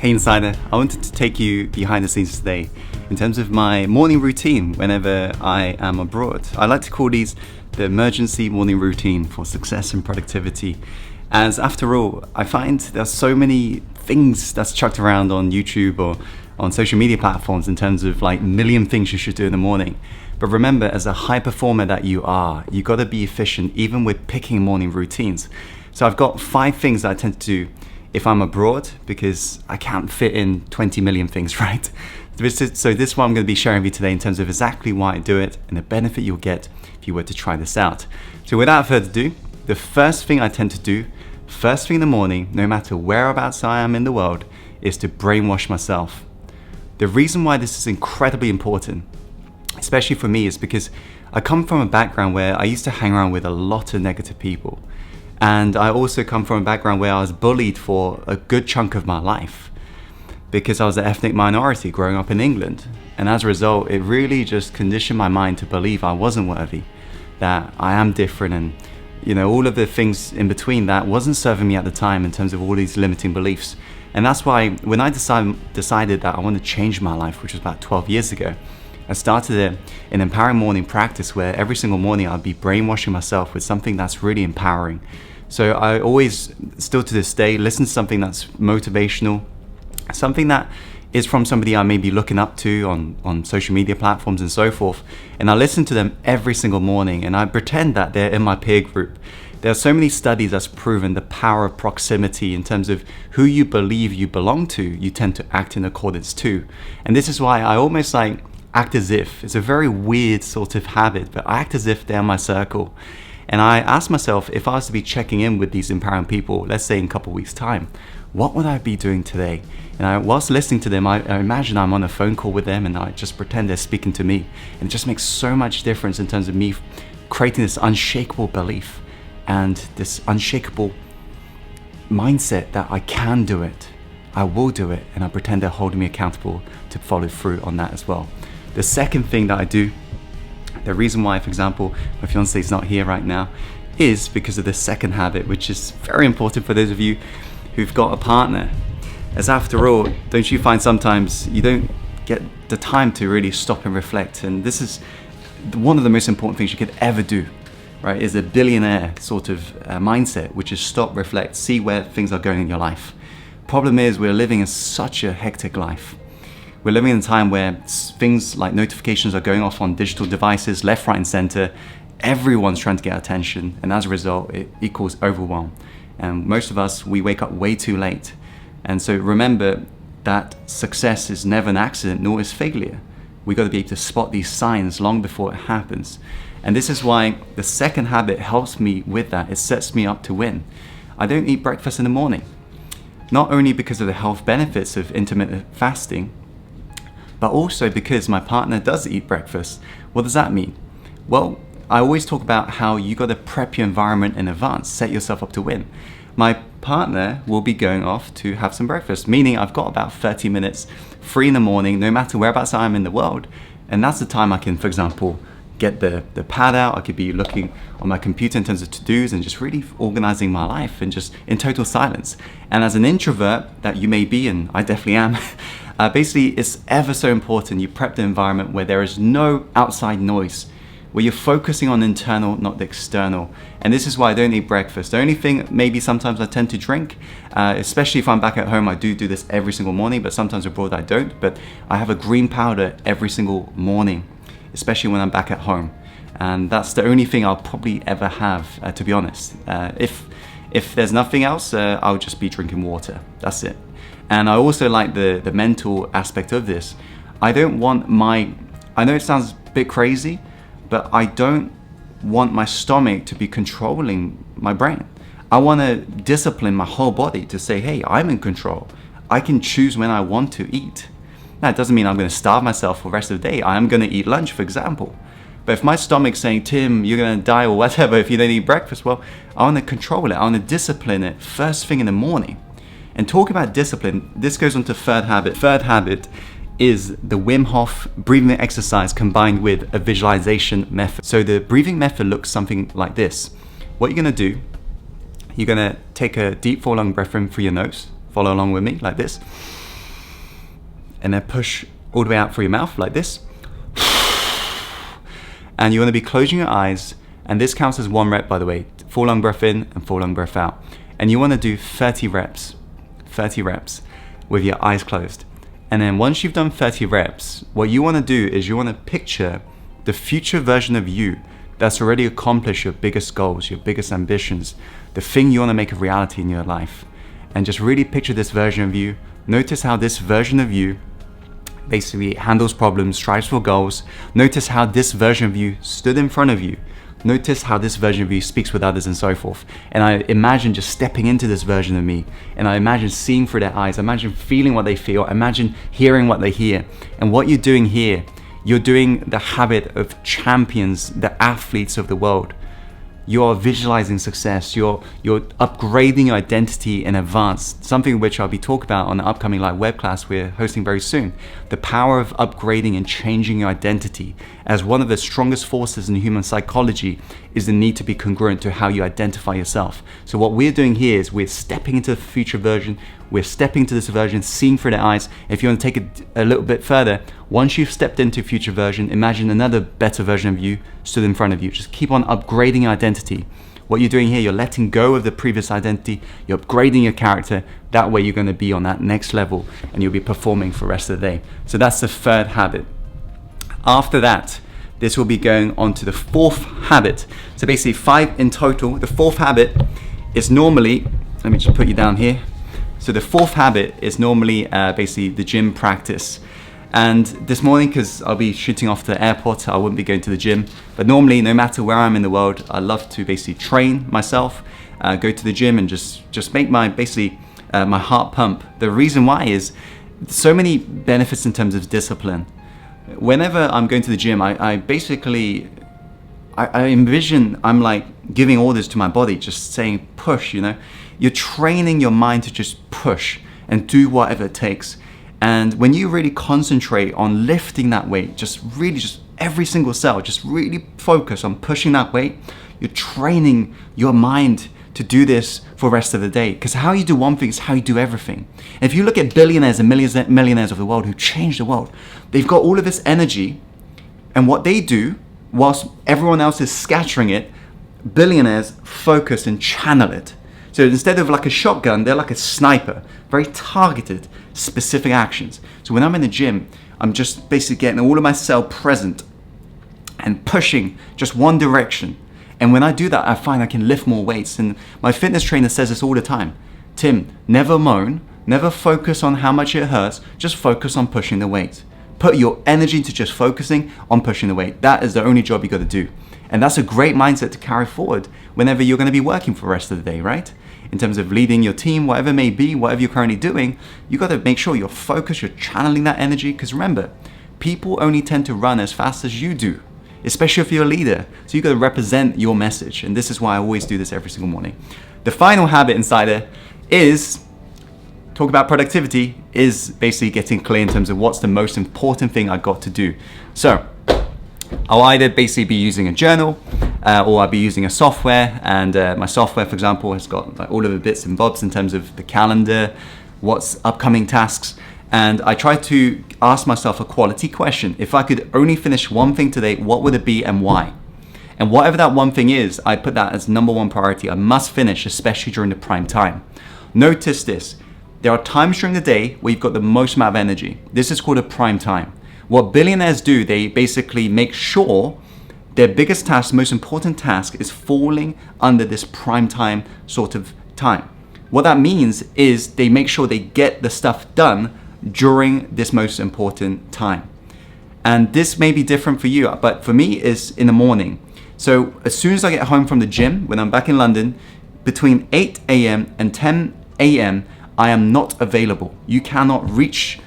Hey Insider, I wanted to take you behind the scenes today in terms of my morning routine whenever I am abroad. I like to call these the emergency morning routine for success and productivity. As after all, I find there's so many things that's chucked around on YouTube or on social media platforms in terms of like million things you should do in the morning. But remember, as a high performer that you are, you gotta be efficient even with picking morning routines. So I've got 5 things that I tend to do if I'm abroad, because I can't fit in 20 million things, right? So this one I'm going to be sharing with you today in terms of exactly why I do it and the benefit you'll get if you were to try this out. So without further ado, the first thing I tend to do, first thing in the morning, no matter whereabouts I am in the world, is to brainwash myself. The reason why this is incredibly important, especially for me, is because I come from a background where I used to hang around with a lot of negative people. And I also come from a background where I was bullied for a good chunk of my life because I was an ethnic minority growing up in England. And as a result, it really just conditioned my mind to believe I wasn't worthy, that I am different, and all of the things in between that wasn't serving me at the time in terms of all these limiting beliefs. And that's why when I decided that I want to change my life, which was about 12 years ago, I started an empowering morning practice where every single morning I'd be brainwashing myself with something that's really empowering. So I always, still to this day, listen to something that's motivational, something that is from somebody I may be looking up to on social media platforms and so forth. And I listen to them every single morning and I pretend that they're in my peer group. There are so many studies that's proven the power of proximity in terms of who you believe you belong to, you tend to act in accordance to. And this is why I almost act as if, it's a very weird sort of habit, but I act as if they're my circle. And I ask myself, if I was to be checking in with these empowering people, let's say in a couple of weeks' time, what would I be doing today? And whilst listening to them, I imagine I'm on a phone call with them and I just pretend they're speaking to me. And it just makes so much difference in terms of me creating this unshakable belief and this unshakable mindset that I can do it, I will do it, and I pretend they're holding me accountable to follow through on that as well. The second thing that I do, the reason why, for example, my fiance is not here right now, is because of the second habit, which is very important for those of you who've got a partner. As after all, don't you find sometimes you don't get the time to really stop and reflect? And this is one of the most important things you could ever do, right? Is a billionaire sort of mindset, which is stop, reflect, see where things are going in your life. Problem is, we're living in such a hectic life. We're living in a time where things like notifications are going off on digital devices, left, right, and center. Everyone's trying to get attention, and as a result, it equals overwhelm. And most of us, we wake up way too late. And so remember that success is never an accident, nor is failure. We got to be able to spot these signs long before it happens. And this is why the second habit helps me with that. It sets me up to win. I don't eat breakfast in the morning, not only because of the health benefits of intermittent fasting, but also because my partner does eat breakfast. What does that mean? Well, I always talk about how you got to prep your environment in advance, set yourself up to win. My partner will be going off to have some breakfast, meaning I've got about 30 minutes free in the morning, no matter whereabouts I am in the world. And that's the time I can, for example, get the pad out. I could be looking on my computer in terms of to-dos and just really organizing my life and just in total silence. And as an introvert that you may be, and I definitely am, basically it's ever so important you prep the environment where there is no outside noise, where you're focusing on internal, not the external. And this is why I don't eat breakfast. The only thing maybe sometimes I tend to drink, especially if I'm back at home, I do this every single morning, but sometimes abroad I don't. But I have a green powder every single morning, especially when I'm back at home. And that's the only thing I'll probably ever have, to be honest. If there's nothing else, I'll just be drinking water. That's it. And I also like the mental aspect of this. I don't want I know it sounds a bit crazy, but I don't want my stomach to be controlling my brain. I want to discipline my whole body to say, hey, I'm in control. I can choose when I want to eat. Now, it doesn't mean I'm going to starve myself for the rest of the day. I am going to eat lunch, for example. But if my stomach's saying, Tim, you're going to die or whatever if you don't eat breakfast, well, I want to control it. I want to discipline it first thing in the morning. And talk about discipline, this goes on to third habit. Third habit is the Wim Hof breathing exercise combined with a visualization method. So the breathing method looks something like this. What you're gonna do, you're gonna take a deep, full, long breath in through your nose. Follow along with me like this. and then push all the way out through your mouth like this. And you want to be closing your eyes, and this counts as 1 rep, by the way. Full lung breath in and full lung breath out. And you want to do 30 reps with your eyes closed. And then once you've done 30 reps, what you want to do is you want to picture the future version of you that's already accomplished your biggest goals, your biggest ambitions, the thing you want to make a reality in your life. And just really picture this version of you. Notice how this version of you basically handles problems, strives for goals. Notice how this version of you stood in front of you. Notice how this version of you speaks with others and so forth. And I imagine just stepping into this version of me. And I imagine seeing through their eyes. I imagine feeling what they feel. I imagine hearing what they hear. And what you're doing here, you're doing the habit of champions, the athletes of the world. You're visualizing success. You're upgrading your identity in advance, something which I'll be talking about on the upcoming live web class we're hosting very soon. The power of upgrading and changing your identity, as one of the strongest forces in human psychology is the need to be congruent to how you identify yourself. So what we're doing here is we're stepping into the future version. We're stepping into this version, seeing through their eyes. If you want to take it a little bit further, once you've stepped into future version, imagine another better version of you stood in front of you. Just keep on upgrading your identity. What you're doing here, you're letting go of the previous identity, you're upgrading your character. That way you're going to be on that next level and you'll be performing for the rest of the day. So that's the 3rd habit. After that, this will be going on to the 4th habit. So basically 5 in total. The 4th habit is normally, let me just put you down here. So the 4th habit is normally basically the gym practice. And this morning, because I'll be shooting off to the airport, I wouldn't be going to the gym. But normally, no matter where I'm in the world, I love to basically train myself, go to the gym and just make my my heart pump. The reason why is so many benefits in terms of discipline. Whenever I'm going to the gym, I envision I'm like giving orders to my body, just saying push, you know. You're training your mind to just push and do whatever it takes. And when you really concentrate on lifting that weight, just every single cell, just really focus on pushing that weight, you're training your mind to do this for the rest of the day. Because how you do one thing is how you do everything. And if you look at billionaires and millionaires of the world who changed the world, they've got all of this energy, and what they do, whilst everyone else is scattering it, billionaires focus and channel it. So instead of like a shotgun, they're like a sniper, very targeted, specific actions. So when I'm in the gym, I'm just basically getting all of my cell present and pushing just one direction. And when I do that, I find I can lift more weights. And my fitness trainer says this all the time. Tim, never moan, never focus on how much it hurts, just focus on pushing the weight. Put your energy into just focusing on pushing the weight. That is the only job you got to do. And that's a great mindset to carry forward whenever you're going to be working for the rest of the day, right? In terms of leading your team, whatever it may be, whatever you're currently doing, you got to make sure you're focused, you're channeling that energy. Because remember, people only tend to run as fast as you do, especially if you're a leader. So you got to represent your message. And this is why I always do this every single morning. The final habit inside there is, talk about productivity, is basically getting clear in terms of what's the most important thing I got to do. So I'll either basically be using a journal or I'll be using a software, and my software, for example, has got like all of the bits and bobs in terms of the calendar, what's upcoming tasks, and I try to ask myself a quality question. If I could only finish one thing today, what would it be and why? And whatever that one thing is, I put that as number 1 priority. I must finish, especially during the prime time. Notice this. There are times during the day where you've got the most amount of energy. This is called a prime time. What billionaires do, they basically make sure their biggest task, most important task, is falling under this prime time sort of time. What that means is they make sure they get the stuff done during this most important time. And this may be different for you, but for me, it's in the morning. So as soon as I get home from the gym, when I'm back in London, between 8 a.m. and 10 a.m., I am not available. You cannot reach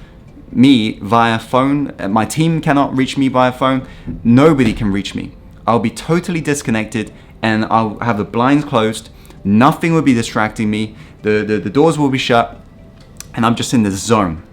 me via phone. My team cannot reach me via phone. Nobody can reach me. I'll be totally disconnected and I'll have the blinds closed. Nothing will be distracting me. The doors will be shut and I'm just in the zone.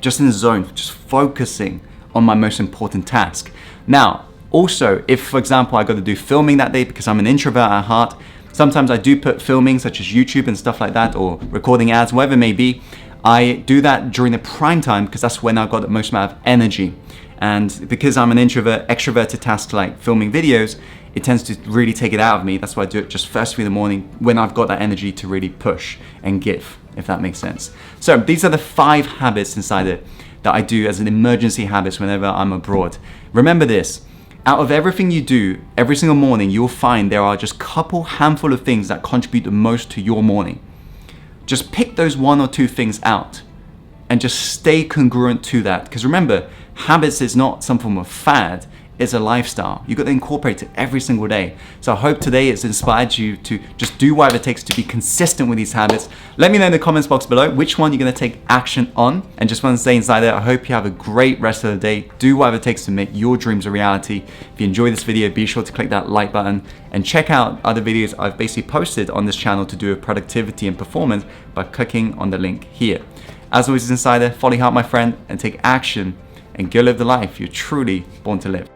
Just focusing on my most important task. Now, also, if, for example, I got to do filming that day because I'm an introvert at heart, sometimes I do put filming such as YouTube and stuff like that, or recording ads, whatever it may be. I do that during the prime time because that's when I've got the most amount of energy. And because I'm an introvert, extroverted task like filming videos, it tends to really take it out of me. That's why I do it just first thing in the morning when I've got that energy to really push and give, if that makes sense. So these are the 5 habits inside it that I do as an emergency habits whenever I'm abroad. Remember this, out of everything you do every single morning, you'll find there are just a handful of things that contribute the most to your morning. Just pick those 1 or 2 things out and just stay congruent to that. Because remember, habits is not some form of fad, it's a lifestyle. You've got to incorporate it every single day. So I hope today it's inspired you to just do whatever it takes to be consistent with these habits. Let me know in the comments box below which one you're going to take action on. And just want to say inside there, I hope you have a great rest of the day. Do whatever it takes to make your dreams a reality. If you enjoyed this video, be sure to click that like button and check out other videos I've basically posted on this channel to do with productivity and performance by clicking on the link here. As always, Insider, follow your heart, my friend, and take action and go live the life you're truly born to live.